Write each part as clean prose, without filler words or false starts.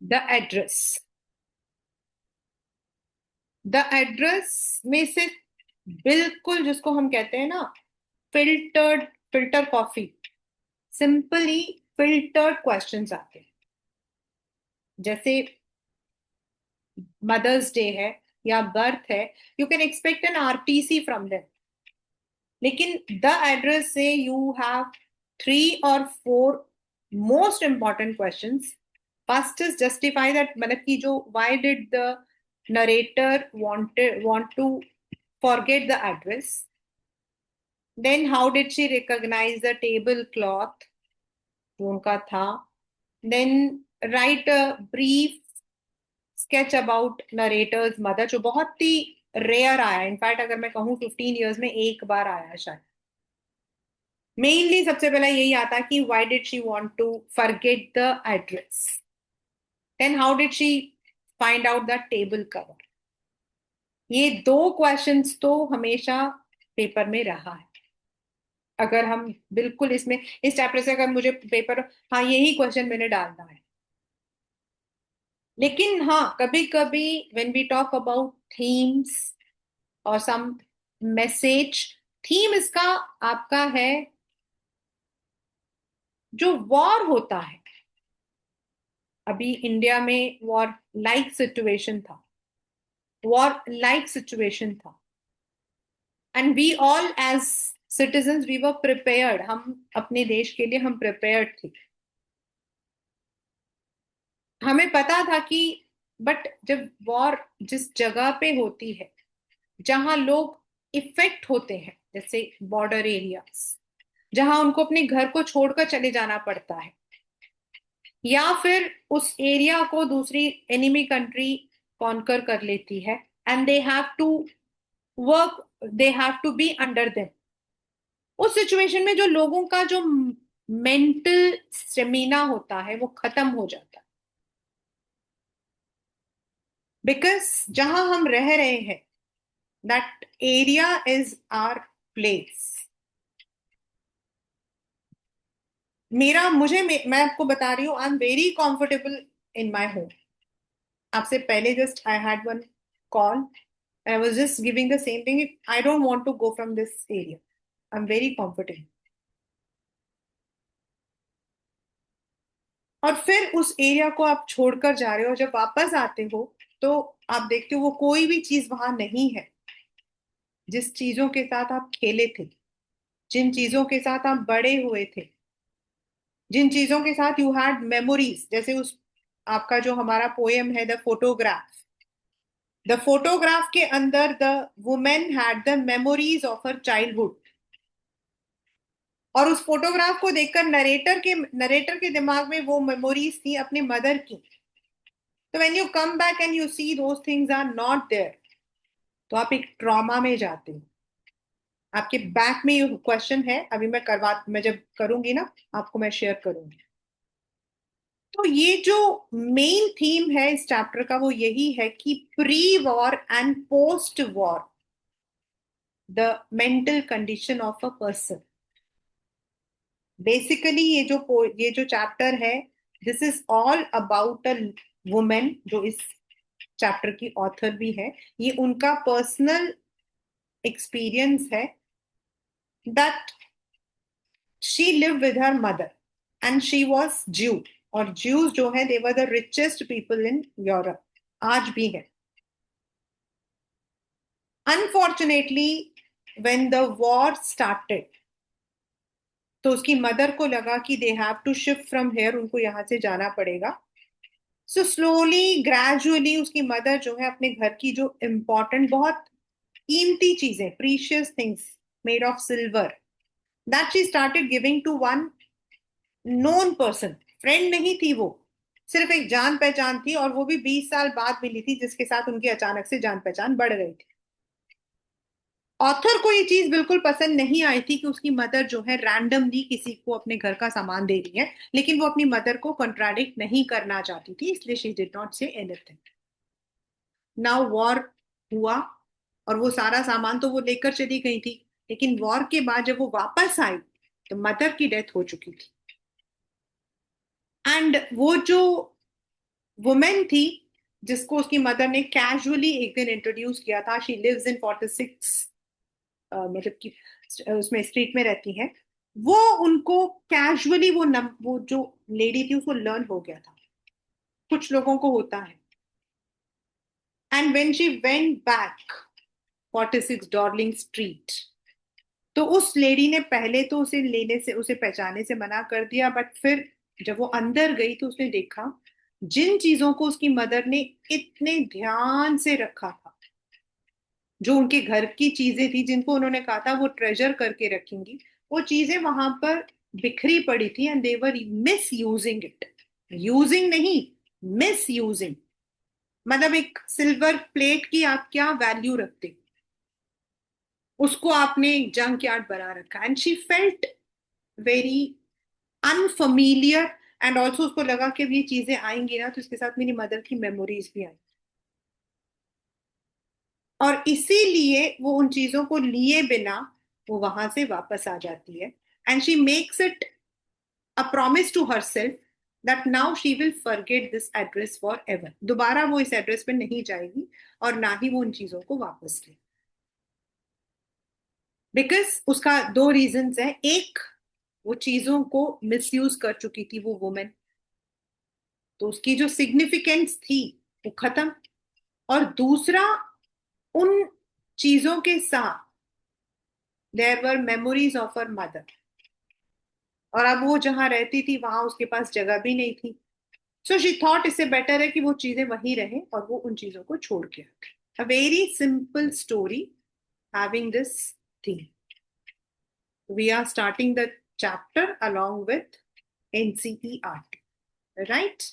The address. The address में से बिल्कुल जिसको हम कहते हैं ना, filtered, filter coffee, simply filtered questions आते हैं। जैसे मदर्स डे है या बर्थ है, you can expect an RTC from them. लेकिन द एड्रेस से you have 3 or 4 most important questions. First is justify that, मतलब कि जो why did the narrator want to forget the address, then how did she recognize the tablecloth जो उनका था, then write a brief sketch about narrator's mother, जो बहुत ही rare आया, in fact अगर मैं कहूँ 15 years में एक बार आया शायद। मेनली सबसे पहले यही आता कि why did she want to forget the address, then how did she find out the table cover. ये 2 क्वेश्चंस तो हमेशा पेपर में रहा है। अगर हम बिल्कुल इसमें इस चैप्टर से अगर मुझे पेपर, हाँ यही क्वेश्चन मैंने डालना है। लेकिन हाँ, कभी कभी when we talk about themes और सम मैसेज, थीम इसका आपका है जो वॉर होता है। अभी इंडिया में वॉर लाइक सिचुएशन था, वॉर लाइक सिचुएशन था, and we all as citizens we were prepared, हम अपने देश के लिए हम प्रिपेयर्ड थे। हमें पता था कि, बट जब वॉर जिस जगह पे होती है जहां लोग इफेक्ट होते हैं, जैसे बॉर्डर एरियाज जहां उनको अपने घर को छोड़कर चले जाना पड़ता है, या फिर उस एरिया को दूसरी एनिमी कंट्री कॉन्कर कर लेती है, and they have to work, they have to be under them. उस सिचुएशन में जो लोगों का जो मेंटल स्टेमिना होता है वो खत्म हो जाता है। बिकॉज जहां हम रह रहे हैं, that area is our place. मैं आपको बता रही हूँ, I am very comfortable in my home. आपसे पहले just I had one call, I was just giving the same thing, I don't want to go from this area, I am very comfortable. और फिर उस area को आप छोड़कर जा रहे हो, जब वापस आते हो तो आप देखते हो वो कोई भी चीज वहां नहीं है जिस चीजों के साथ आप खेले थे, जिन चीजों के साथ आप बड़े हुए थे, जिन चीजों के साथ यू हैड मेमोरीज। जैसे उस आपका जो हमारा पोएम है द फोटोग्राफ, द फोटोग्राफ के अंदर the women had the memories of her childhood. और उस फोटोग्राफ को देखकर नरेटर के दिमाग में वो मेमोरीज थी अपने मदर की। तो when you come back and you see those things are not there, तो आप एक ट्रॉमा में जाते हो। आपके बैक में ये क्वेश्चन है, अभी मैं जब करूंगी ना आपको मैं शेयर करूंगी। तो ये जो मेन थीम है इस चैप्टर का वो यही है कि pre war and post war, the mental condition of a person. Basically ये जो चैप्टर है, this is all about a woman, जो इस चैप्टर की ऑथर भी है। ये उनका पर्सनल एक्सपीरियंस है that she live with her mother and she was Jew. और ज्यूज जो है they were the richest people in Europe, आज भी है। Unfortunately when the war started, तो उसकी मदर को लगा कि they have to shift from here, उनको यहां से जाना पड़ेगा। सो स्लोली ग्रेजुअली उसकी मदर जो है अपने घर की जो इम्पोर्टेंट बहुत कीमती चीजें, precious things made of silver, that she started giving to one known person. Friend नहीं थी वो, सिर्फ एक जान पहचान थी, और वो भी 20 साल बाद मिली थी, जिसके साथ उनकी अचानक से जान पहचान बढ़ गई थी। ऑथर को ये चीज बिल्कुल पसंद नहीं आई थी कि उसकी मदर जो है रैंडमली किसी को अपने घर का सामान दे रही है, लेकिन वो अपनी मदर को कॉन्ट्राडिक्ट नहीं करना चाहती थी, इसलिए she did not say anything. Now war हुआ और वो सारा सामान तो वो लेकर चली गई थी, लेकिन वॉर के बाद जब वो वापस आई तो मदर की डेथ हो चुकी थी। एंड वो जो वुमेन थी जिसको उसकी मदर ने कैजुअली एक दिन इंट्रोड्यूस किया था. शी लिव्स इन 46, मतलब कि उसमें स्ट्रीट में रहती है. वो उनको कैजुअली वो जो लेडी थी उसको लर्न हो गया था. कुछ लोगों को होता है. And when she went back 46 Darling street, तो उस लेडी ने पहले तो उसे लेने से, उसे पहचाने से मना कर दिया. बट फिर जब वो अंदर गई तो उसने देखा जिन चीजों को उसकी मदर ने इतने ध्यान से रखा था, जो उनके घर की चीजें थी जिनको उन्होंने कहा था वो ट्रेजर करके रखेंगी, वो चीजें वहां पर बिखरी पड़ी थी. And they were miss using it. Using नहीं, मिस यूजिंग. मतलब एक सिल्वर प्लेट की आप क्या वैल्यू रखते, उसको आपने एक जंक यार्ड बना रखा. And she felt very unfamiliar. And also उसको लगा कि अब ये चीजें आएंगी ना तो इसके साथ मेरी मदर की मेमोरीज भी आई. और इसीलिए वो उन चीजों को लिए बिना वो वहां से वापस आ जाती है. And she makes it a promise to herself that now she will forget this address forever. दोबारा वो इस एड्रेस पे नहीं जाएगी और ना ही वो उन चीजों को वापस ले. बिकॉज उसका दो रीजंस है. एक, वो चीजों को मिसयूज कर चुकी थी वो वुमेन, तो उसकी जो सिग्निफिकेंस थी वो खत्म. और दूसरा, उन चीजों के साथ there were memories of her mother. और अब वो जहां रहती थी वहां उसके पास जगह भी नहीं थी. सो शी थॉट इससे बेटर है कि वो चीजें वहीं रहें और वो उन चीजों को छोड़ के रखे. A very simple story having this theme. We are starting the chapter along with NCERT, right?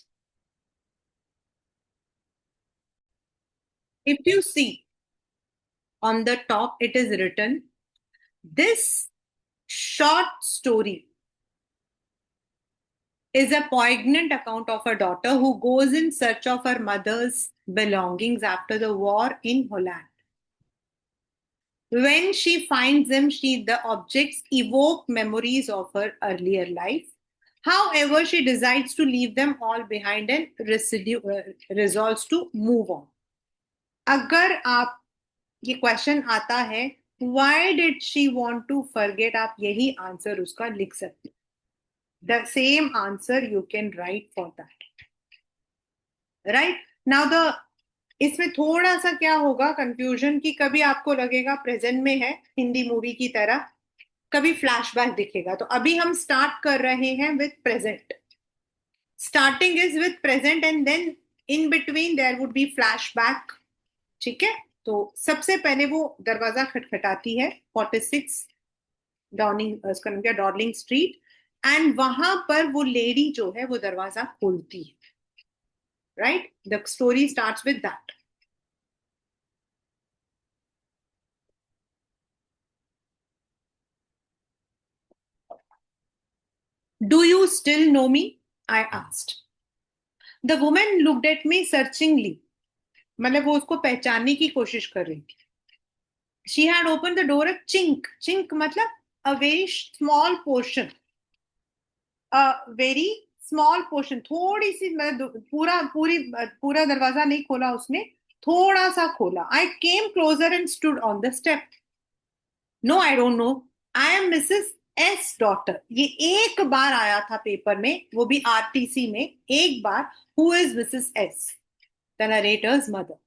If you see on the top, it is written, this short story is a poignant account of a daughter who goes in search of her mother's belongings after the war in Holland. When she finds them, the objects evoke memories of her earlier life. However, she decides to leave them all behind and resolves to move on. अगर आप ये question आता है, why did she want to forget, आप यही answer उसका लिख सकते. The same answer you can write for that. Right now the इसमें थोड़ा सा क्या होगा कंफ्यूजन, की कभी आपको लगेगा प्रेजेंट में है हिंदी मूवी की तरह, कभी फ्लैशबैक दिखेगा. तो अभी हम स्टार्ट कर रहे हैं with present. Starting is with present and then in between there would be flashback. ठीक है. तो सबसे पहले वो दरवाजा खटखटाती है 46 डॉर्निंग, उसका नाम क्या, डॉर्लिंग स्ट्रीट. एंड वहां पर वो लेडी जो है वो दरवाजा खोलती है. Right, the story starts with that. Do you still know me, I asked. The woman looked at me searchingly. मतलब वो उसको पहचानने की कोशिश कर रही थी. She had open the door a chink. Chink मतलब a very small portion, very small portion, थोड़ी सी, मतलब पूरा दरवाजा नहीं खोला उसने, थोड़ा सा खोला. I came closer and stood on the step. No, I don't know, I am Mrs S daughter. ये एक बार आया था पेपर में, वो भी आरटीसी में एक बार. Who is Mrs S? The narrator's mother.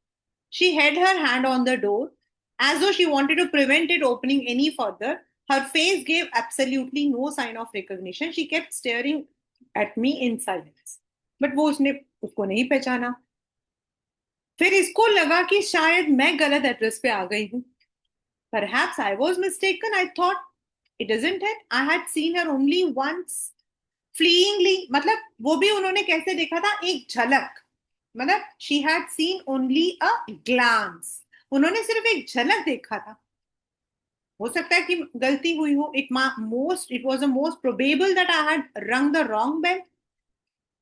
She had her hand on the door as though she wanted to prevent it opening any further. Her face gave absolutely no sign of recognition. She kept staring at me in silence. But वो उसने उसको नहीं पहचाना. फिर इसको लगा कि शायद मैं गलत एड्रेस पे आ गई हूँ. Perhaps I was mistaken. I thought it isn't it. I had seen her only once fleeingly. मतलब वो भी उन्होंने कैसे देखा था, एक झलक. मतलब she had seen only a glance. उन्होंने सिर्फ एक झलक देखा था. हो सकता है कि गलती हुई हो. It was the most probable that I had rung the wrong bell.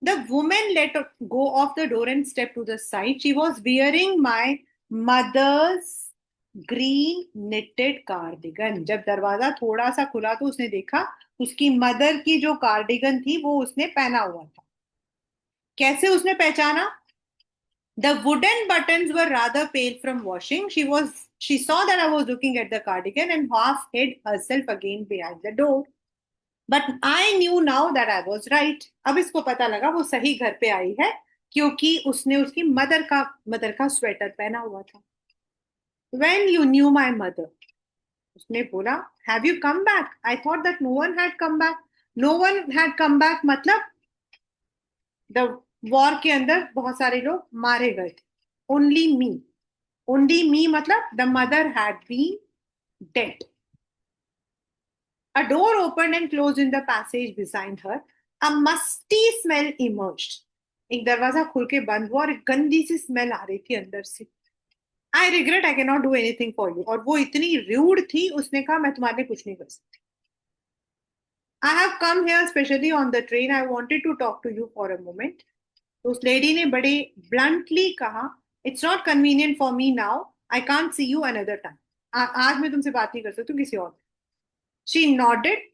The woman let go of the door and stepped to the side. She was wearing my mother's green knitted cardigan. जब दरवाजा थोड़ा सा खुला तो उसने देखा उसकी mother की जो कार्डिगन थी वो उसने पहना हुआ था. कैसे उसने पहचाना? The wooden buttons were rather pale from washing. She saw that I was looking at the cardigan and half hid herself again behind the door. But I knew now that I was right. अब इसको पता लगा वो सही घर पे आई है क्योंकि उसने उसकी मदर का स्वेटर पहना हुआ था. When you knew my mother, उसने बोला, Have you come back? I thought that no one had come back. No one had come back मतलब द वॉर के अंदर बहुत सारे लोग मारे गए थे. Only me. ओनली मी मतलब the mother had been dead. A door opened and closed in the passage beside her. A musty smell emerged. एक दरवाजा खुल के बंद हुआ और एक गंदी सी स्मेल आ रही थी अंदर से. I regret I can not do anything for you. और वो इतनी रूड थी, उसने कहा मैं तुम्हारे लिए कुछ नहीं कर सकती. I have come here specially on the train. I wanted to talk to you for a moment. तो उस लेडी ने बड़े ब्लंटली कहा, it's not convenient for me now. I can't see you another time. आज मैं तुमसे बात नहीं कर सकती हूँ, किसी और. She nodded.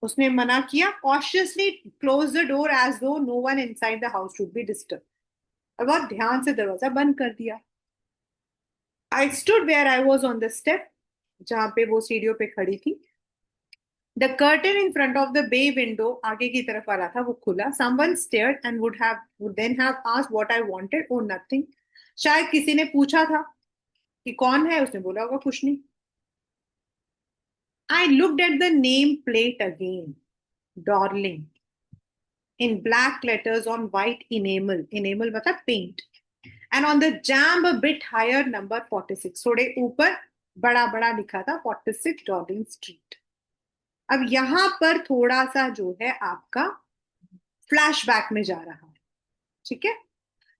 उसने मना किया. Cautiously close the door as though no one inside the house should be disturb. और बहुत ध्यान से दरवाजा बंद कर दिया. I stood where I was on the step. जहां पे वो सीढ़ियों पे खड़ी थी. The curtain in front of the bay window, आगे की तरफ वाला था, वो खुला. Someone stared and would then have asked what I wanted. और नथिंग. शायद किसी ने पूछा था कि कौन है. उसने बोला होगा कुछ नहीं. I looked at the name plate again. Darling in black letters on white enamel. Enamel मतलब paint. And on the jamb a bit higher number 46. थोड़े ऊपर बड़ा बड़ा लिखा था 46 डॉर्लिंग स्ट्रीट. अब यहां पर थोड़ा सा जो है आपका फ्लैशबैक में जा रहा है. ठीक है.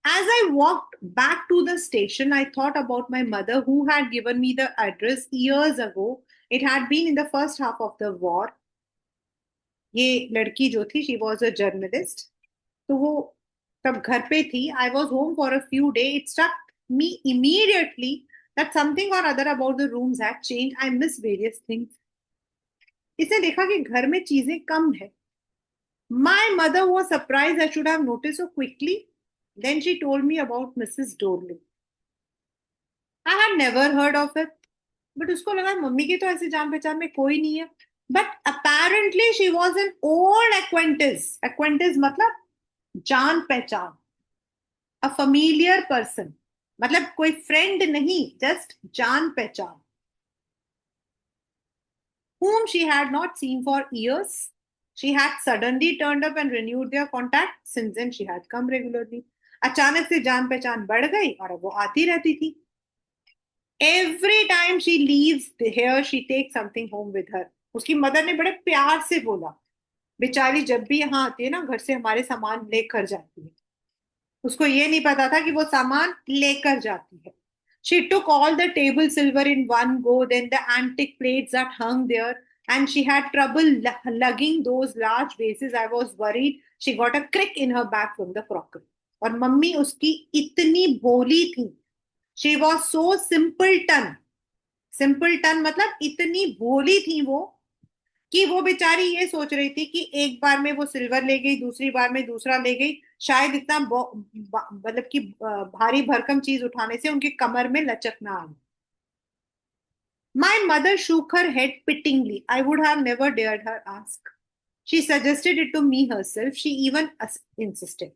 As I walked back to the station, I thought about my mother who had given me the address years ago. It had been in the first half of the war. ये लड़की जो थी, शी वॉज अ जर्नलिस्ट. तो वो तब घर पे थी. I was home for a few day. It struck me immediately that something or other about the rooms had changed. I miss various things. इसने देखा कि घर में चीजें कम है. My mother was surprised I should have noticed so quickly. Then she told me about Mrs. Dorling. I had never heard of it. But उसको लगा mummy की तो ऐसे जान पहचान में कोई नहीं है. But apparently she was an old acquaintance. Acquaintance मतलब जान पहचान. A familiar person. मतलब कोई फ्रेंड नहीं, जस्ट जान पहचान. Whom she had not seen for years. She had suddenly turned up and renewed their contact. Since then she had come regularly. अचानक से जान पहचान बढ़ गई और अब वो आती रहती थी. Every time she leaves here, she takes something home with her. उसकी मदर ने बड़े प्यार से बोला, बेचारी जब भी यहाँ आती है ना, घर से हमारे सामान लेकर जाती है. उसको ये नहीं पता था कि वो सामान लेकर जाती है. She took all the table silver in one go, then the antique plates that hung there, and she had trouble lugging those large vases. I was worried she got a crick in her back from the crockery. और mummy उसकी इतनी भोली थी. She was so simpleton. Simpleton मतलब इतनी भोली थी वो कि वो बेचारी ये सोच रही थी कि एक बार में वो सिल्वर ले गई, दूसरी बार में दूसरा ले गई. शायद इतना मतलब कि भारी भरकम चीज उठाने से उनके कमर में लचक ना आई. My mother shook her head pityingly. I would have never dared her ask. She suggested it to me herself. She even insisted.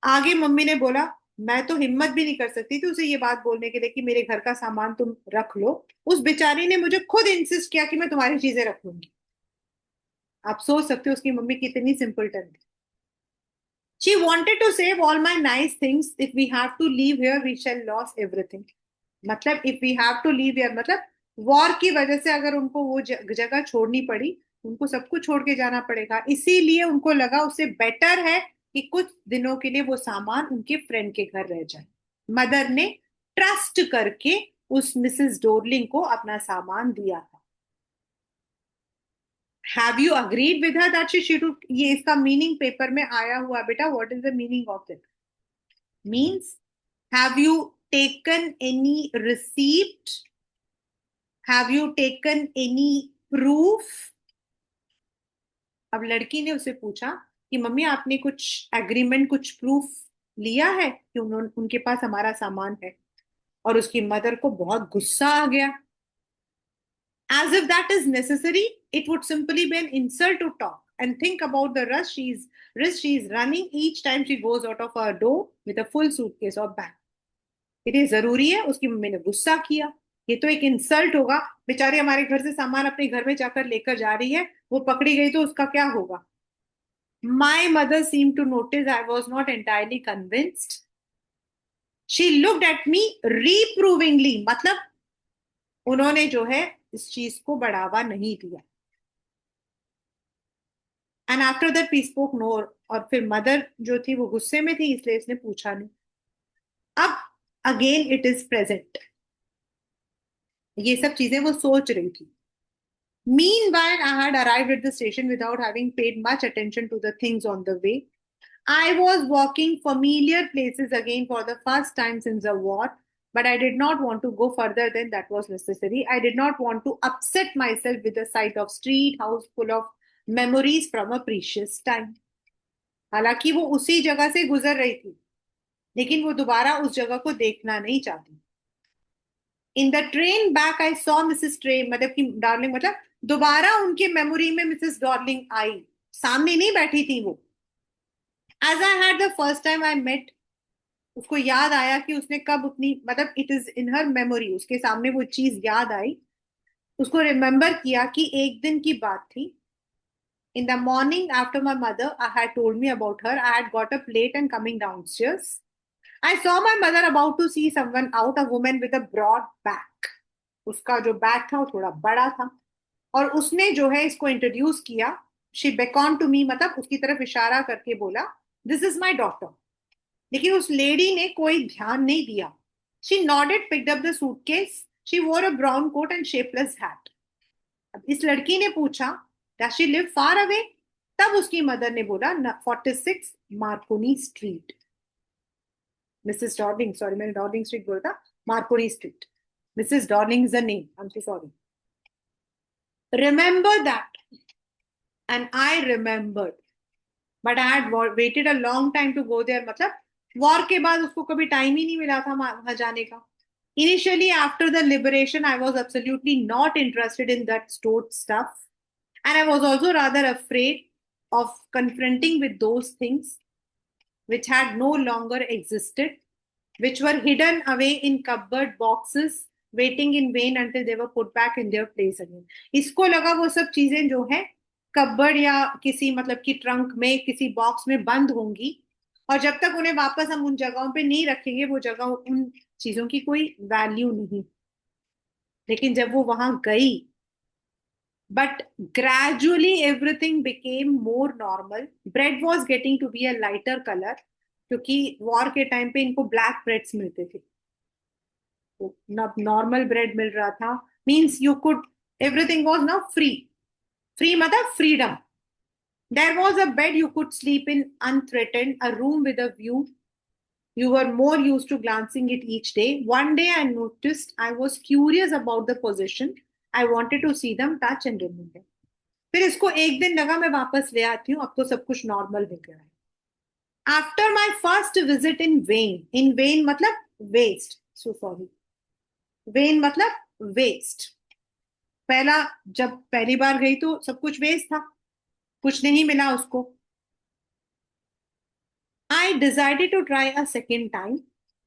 आगे मम्मी ने बोला, मैं तो हिम्मत भी नहीं कर सकती थी उसे ये बात बोलने के लिए कि मेरे घर का सामान तुम रख लो. उस बेचारी ने मुझे खुद इंसिस्ट किया कि मैं तुम्हारी चीजें रख लूंगी. आप सोच सकते हो उसकी मम्मी कितनी सिंपलटन थी. She wanted to save all my nice things. If we have to leave here, we shall lose everything. मतलब if we have to leave here मतलब वॉर की वजह से अगर उनको वो जगह छोड़नी पड़ी, उनको सब कुछ छोड़ के जाना पड़ेगा. इसीलिए उनको लगा उससे बेटर है कि कुछ दिनों के लिए वो सामान उनके फ्रेंड के घर रह जाए. मदर ने ट्रस्ट करके उस मिसेस डोरलिंग को अपना सामान दिया था. Have you agreed with her that she should? ये इसका मीनिंग पेपर में आया हुआ बेटा. What is the meaning of it? Means, have you taken any receipt? Have you taken any proof? अब लड़की ने उसे पूछा कि मम्मी आपने कुछ एग्रीमेंट, कुछ प्रूफ लिया है कि उन्होंने उनके पास हमारा सामान है। और उसकी मदर को बहुत गुस्सा आ गया। As if that is necessary, it would simply be an insult to talk. And think about the risk she is running each time she goes out of her door with a full suitcase or bag. इतनी जरूरी है? उसकी mummy ने गुस्सा किया। ये तो एक इंसल्ट होगा। बेचारी हमारे घर से सामान अपने घर में जाकर लेकर जा रही है, वो पकड़ी गई तो उसका क्या होगा? My mother seemed to notice I was not entirely convinced. She looked at me reprovingly. मतलब उन्होंने जो है इस चीज को बढ़ावा नहीं दिया। And after that we spoke no. और फिर मदर जो थी वो गुस्से में थी, इसलिए इसने पूछा नहीं। अब अगेन इट इज प्रेजेंट। ये सब चीजें वो सोच रही थी। Meanwhile, I had arrived at the station without having paid much attention to the things on the way. I was walking familiar places again for the first time since the war, but I did not want to go further than that was necessary. I did not want to upset myself with the sight of street house full of memories from a precious time. हालांकि वो उसी जगह से गुजर रही थी, लेकिन वो दोबारा उस जगह को देखना नहीं चाहती। In the train back I saw Mrs train, मतलब कि डार्लिंग, मतलब दोबारा उनके मेमोरी में मिसेस डार्लिंग आई। सामने नहीं बैठी थी वो। As I had the first time I met, उसको याद आया कि उसने कब उतनी, मतलब it is in her memory, उसके सामने वो चीज याद आई। उसको रिमेम्बर किया कि एक दिन की बात थी। In the morning after my mother I had told me about her, I had got a plate and coming downstairs I saw my mother about to see someone out, a woman with a broad back. उसका जो bag था वो थोड़ा बड़ा था। और उसने जो है इसको इंट्रोड्यूस किया। शी बेकॉन टू मी, मतलब उसकी तरफ इशारा करके बोला, दिस इज माई डॉटर। लेकिन उस लेडी ने कोई ध्यान नहीं दिया। She nodded, picked up the suitcase. She wore a brown coat and shapeless hat. अब इस लड़की ने पूछा, does she live far away? तब उसकी मदर ने बोला, 46 Marconi Street. Mrs Dorling, sorry मैंने डॉर्लिंग स्ट्रीट बोला था, Marconi Street. Mrs Dorling is a name, I am so sorry. Remember that. And I remembered, but I had waited a long time to go there. मतलब war के बाद उसको कभी time ही नहीं मिला था वहां जाने का। Initially, after the liberation, I was absolutely not interested in that stored stuff. And I was also rather afraid of confronting with those things which had no longer existed, which were hidden away in cupboard boxes, waiting in vain until they were put back in their place again. इसको लगा वो सब चीजें जो है कब्बर्ड या किसी मतलब कि ट्रंक में किसी बॉक्स में बंद होंगी, और जब तक उन्हें वापस हम उन जगहों पे नहीं रखेंगे वो जगह, उन चीजों की कोई वैल्यू नहीं। लेकिन जब वो वहां गई, but gradually everything became more normal. Bread was getting to be a lighter colour, क्योंकि वॉर के टाइम पे इनको ब्लैक ब्रेड्स मिलते थे, नॉर्मल ब्रेड मिल रहा था। Means you could, everything was now free. Free मतलब freedom. There was a bed you could sleep in unthreatened, a room with a view. You were more used to glancing it each day. One day I noticed I was curious about the position. I wanted to see them, touch and remember. फिर इसको एक दिन लगा मैं वापस ले आती हूँ, अब तो सब कुछ नॉर्मल हो गया है। After my first visit in when, in when मतलब वेस्ट, सो सॉरी, वेन मतलब वेस्ट। पहला, जब पहली बार गई तो सब कुछ वेस्ट था, कुछ नहीं मिला उसको। I decided to try a second time.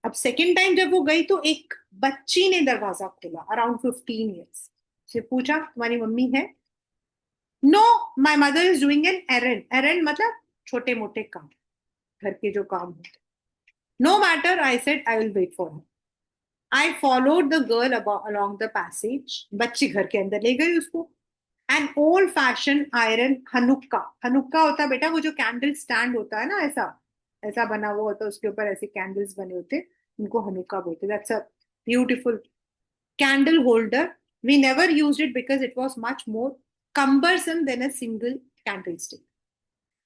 अब सेकेंड टाइम जब वो गई तो एक बच्ची ने दरवाजा खोला, अराउंड 15 ईयर्स। से पूछा, तुम्हारी मम्मी है? No, my mother is doing an errand. Errand मतलब छोटे मोटे काम, घर के जो काम होते। No matter, I said, I will wait for her. I followed the girl along the passage. बच्ची घर के अंदर ले गई उसको। An old fashion iron Hanukkah. Hanukkah होता है बेटा वो जो कैंडल स्टैंड होता है ना, ऐसा ऐसा बना हुआ होता है, उसके ऊपर ऐसे कैंडल्स बने होते हैं, उनको हनुक्का बोलते हैं। That's a beautiful candle holder. We never used it because it was much more cumbersome than a single candlestick.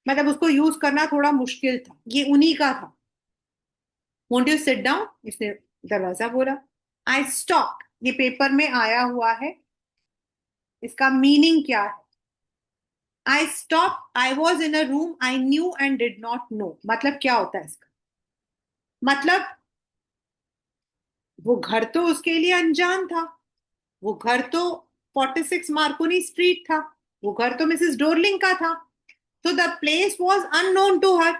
मतलब उसको यूज करना थोड़ा मुश्किल था, ये उन्हीं का था। वोंट यू सिट डाउन, इसने दरवाजा बोला। आई स्टॉप, ये पेपर में आया हुआ है, इसका मीनिंग क्या है? I stop, I was in a room I knew and did not no. मतलब क्या होता है इसका? मतलब वो घर तो उसके लिए अनजान था, वो घर तो 46 मार्कोनी स्ट्रीट था, वो घर तो मिसेस डोरलिंग का था, तो the place was unknown to her.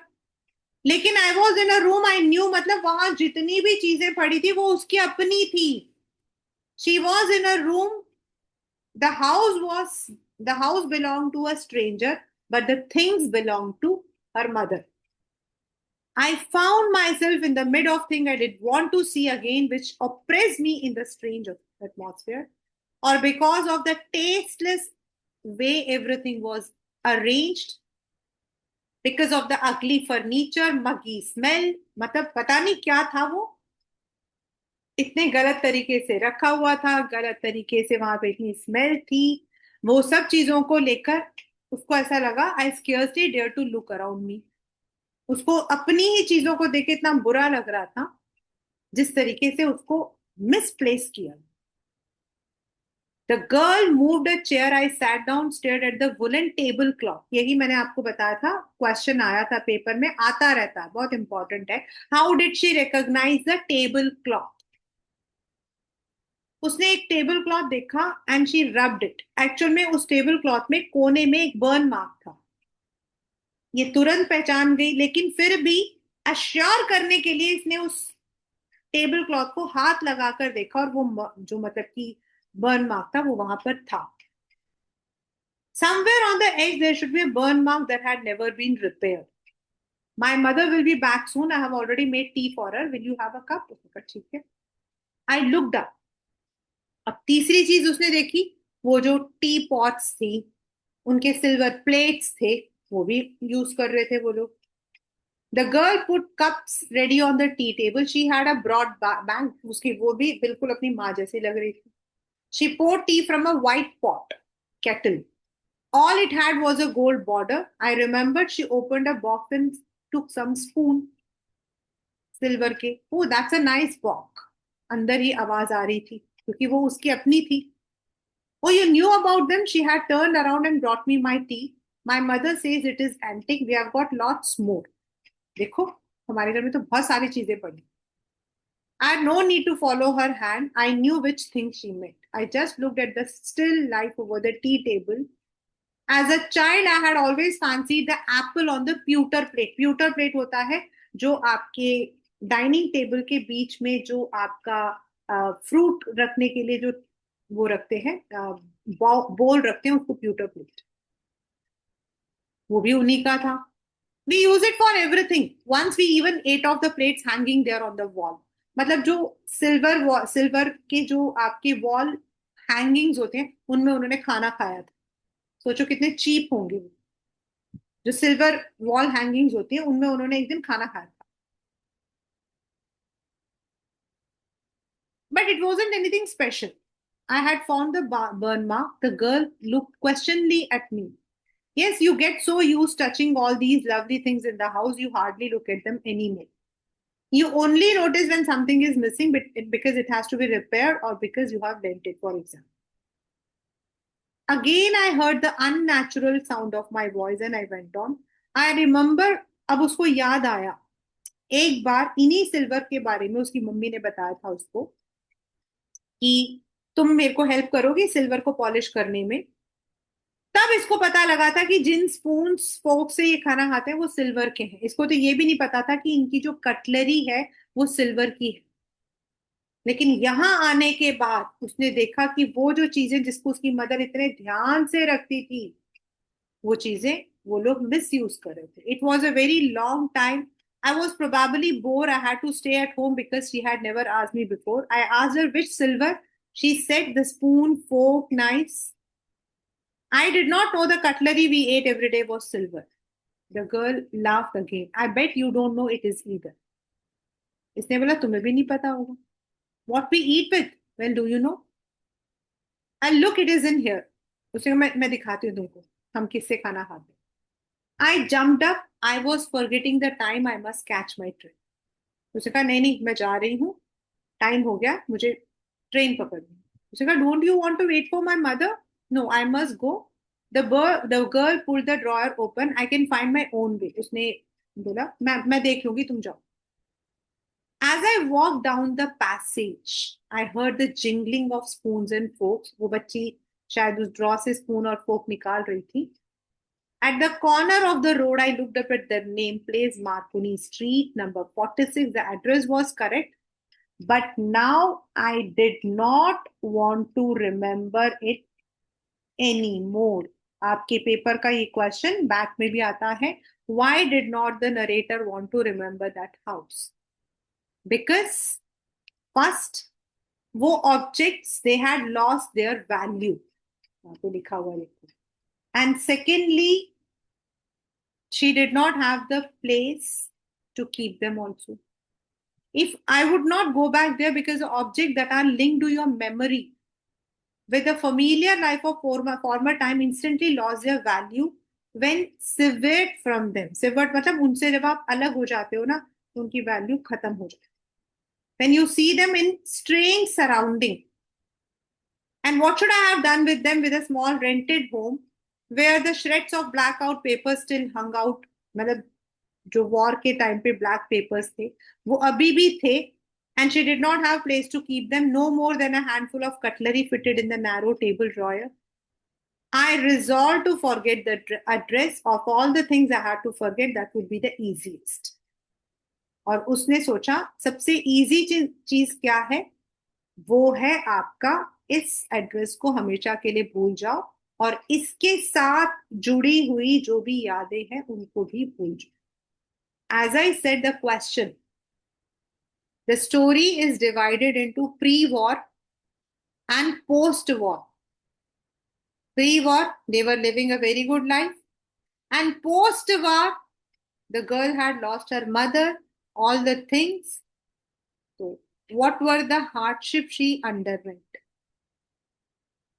लेकिन I was in a room I knew, मतलब वहां जितनी भी चीजें पड़ी थी वो उसकी अपनी थी। She was in a room, the house was, the house belong to a stranger, but the things belong to her mother. I found myself in the mid of thing I did want to see again, which oppressed me in the strange atmosphere, or because of the tasteless way everything was arranged, because of the ugly furniture, muggy smell, मतलब पता नहीं क्या था वो, इतने गलत तरीके से रखा हुआ था, गलत तरीके से वहां पे इतनी स्मेल थी, वो सब चीजों को लेकर उसको ऐसा लगा I scarcely dare to look around me. उसको अपनी ही चीजों को देख के इतना बुरा लग रहा था जिस तरीके से उसको मिसप्लेस किया। The girl moved a chair, I sat down, stared at the woollen table cloth. यही मैंने आपको बताया था, क्वेश्चन आया था पेपर में, आता रहता है, बहुत इंपॉर्टेंट है। How did she recognise the tablecloth? उसने एक टेबल क्लॉथ देखा and she rubbed it. Actual में उस टेबल क्लॉथ में कोने में एक बर्न मार्क था। ये तुरंत पहचान गई, लेकिन फिर भी अश्योर करने के लिए इसने उस टेबल क्लॉथ को हाथ लगाकर देखा, और वो जो मतलब कि बर्न मार्क था वो वहां पर था। Somewhere on the edge there should be a burn mark that had never been repaired. My mother will be back soon. I have already made tea for her. Will you have a cup? उसने कहा ठीक है। I looked up. अब तीसरी चीज उसने देखी, वो जो टी पॉट्स थी, उनके सिल्वर प्लेट्स थे, वो भी यूज कर रहे थे वो लोग। The girl put cups ready on the tea table. She had a broad bank. उसकी वो भी बिल्कुल अपनी माँ जैसी लग रही थी। She poured tea from a white pot kettle. All it had was a gold border. I remembered she opened a box and took some spoon, silver के। Oh, that's a nice box. अंदर ही आवाज आ रही थी क्योंकि वो उसकी अपनी थी। Oh, you knew about them? She had turned around and brought me my tea. My mother says it is antique. We have got lots more. देखो, हमारे घर में तो बहुत सारी चीजें पड़ी। I had no need to follow her hand. I knew which thing she meant. I just looked at the still life over the tea table. As a child, I had always fancied the apple on the pewter plate. Pewter plate होता है जो आपके dining table के बीच में जो आपका fruit रखने के लिए जो वो रखते हैं, बोल रखते हैं, उसको प्यूटर प्लेट। वो भी उन्हीं का था। We use it for everything. Once we even ate off the plates hanging there on the wall. मतलब जो सिल्वर के जो आपके वॉल हैंगिंग्स होते हैं उनमें उन्होंने खाना खाया था। सोचो कितने चीप होंगे वो। जो सिल्वर वॉल हैंगिंग्स होती हैं उनमें उन्होंने एक दिन खाना खाया था। But it wasn't anything special. I had found the burn mark. The girl looked questioningly at me. Yes, you get so used touching all these lovely things in the house, you hardly look at them anymore. You only notice when something is missing, but because it has to be repaired or because you have lent it, for example. Again, I heard the unnatural sound of my voice and I went on. I remember, अब उसको याद आया, एक बार इन्हीं silver के बारे में उसकी मम्मी ने बताया था उसको कि तुम मेरे को हेल्प करोगी सिल्वर को पॉलिश करने में। तब इसको पता लगा था कि जिन स्पून फोक से ये खाना खाते हैं वो सिल्वर के हैं। इसको तो ये भी नहीं पता था कि इनकी जो कटलरी है वो सिल्वर की है। लेकिन यहाँ आने के बाद उसने देखा कि वो जो चीजें जिसको उसकी मदर इतने ध्यान से रखती थी, वो चीजें वो लोग मिस यूज कर रहे थे। It was a very long time. I was probably bore, I had to stay at home because she had never asked me before. I asked her which silver, she said the spoon fork knife. I did not know the cutlery we ate every day was silver. The girl laughed again. I bet you don't know it is either. इसने बोला तुम्हें भी नहीं पता होगा। What we eat with? Well, do you know? And look, it is in here. उसने कहा मैं दिखाती हूँ तुमको हम किससे खाना खाते हैं। I jumped up. I was forgetting the time I must catch my train. उसने कहा नहीं नहीं मैं जा रही हूँ, टाइम हो गया, मुझे ट्रेन पकड़नी है। उसने कहा don't you want to wait for my mother? No I must go. The girl pulled the drawer open, I can find my own way. उसने बोला मैं देख लूंगी, तुम जाओ। As I walked down the passage, I heard the jingling of spoons and forks. वो बच्ची शायद उस ड्रॉ से स्पून और फोक निकाल रही थी. At the corner of the road, I looked up at the name place, Marconi Street, number 46. The address was correct, but now I did not want to remember it anymore. आपके paper का ये question back में भी आता है. Why did not the narrator want to remember that house? Because first, वो objects they had lost their value. यहाँ पे लिखा हुआ है. And secondly, she did not have the place to keep them also. If I would not go back there because the objects that are linked to your memory with the familiar life of former time instantly lost their value when severed from them. Severed मतलब उनसे जब आप अलग हो जाते हो ना तो उनकी वैल्यू खत्म हो जाती है. When you see them in strange surrounding. And what should I have done with them with a small rented home where the shreds of blackout paper still hung out? मतलब जो वॉर के time पे black papers थे वो अभी भी थे. And she did not have place to keep them, no more than a handful of cutlery fitted in the narrow table drawer. I resolved to forget the address. Of all the things I had to forget, that would be the easiest. और उसने सोचा सबसे easy चीज क्या है, वो है आपका इस एड्रेस को हमेशा के लिए भूल जाओ और इसके साथ जुड़ी हुई जो भी यादें हैं उनको भी भूल जाओ. As I said, the story is divided into pre-war and post-war. Pre-war, they were living a very good life. And post-war, the girl had lost her mother, all the things. So, what were the hardships she underwent?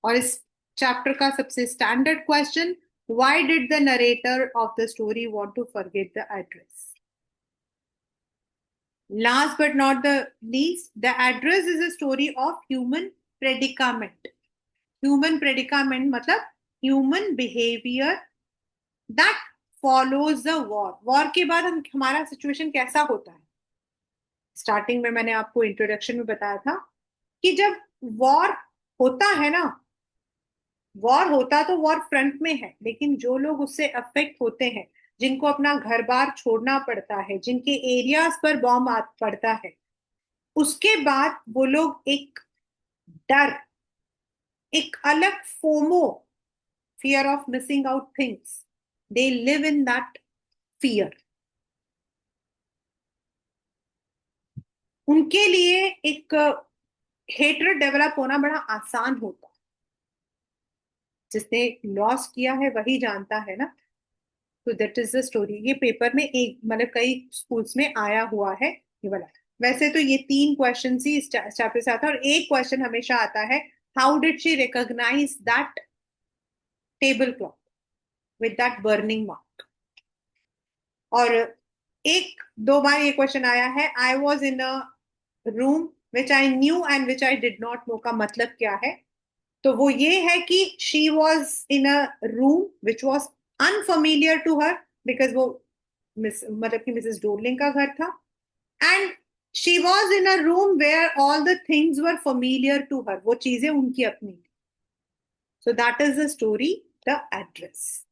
और इस chapter का सबसे standard question, why did the narrator of the story want to forget the address? Last but not the least, the address is a story of human predicament. Human predicament मतलब human behavior that follows the war. War के बाद हमारा situation कैसा होता है? Starting में मैंने आपको इंट्रोडक्शन में बताया था कि जब वॉर होता है ना, वॉर होता तो वॉर फ्रंट में है, लेकिन जो लोग उससे अफेक्ट होते हैं, जिनको अपना घर बार छोड़ना पड़ता है, जिनके एरियाज पर बॉम्ब पड़ता है, उसके बाद वो लोग एक डर, एक अलग FOMO, fear of missing out things, they live in that fear. उनके लिए एक हेट्रेड डेवलप होना बड़ा आसान होता है. जिसने लॉस किया है वही जानता है ना. तो दैट इज द स्टोरी. ये पेपर में एक मतलब कई स्कूल्स में आया हुआ है ये वाला. वैसे तो ये 3 क्वेश्चन ही इस चैप्टर से आता है और एक क्वेश्चन हमेशा आता है, how did she recognise that tablecloth with that burning mark. और एक 2 बार ये क्वेश्चन आया है, I was in a room which I knew and which I did not know का मतलब क्या है. तो वो ये है कि she was in a room which was unfamiliar to her because वो मतलब कि मिसेस डोरलिंग का घर था. And she was in a room where all the things were familiar to her. वो चीजें उनकी अपनी. So that is the story, the address.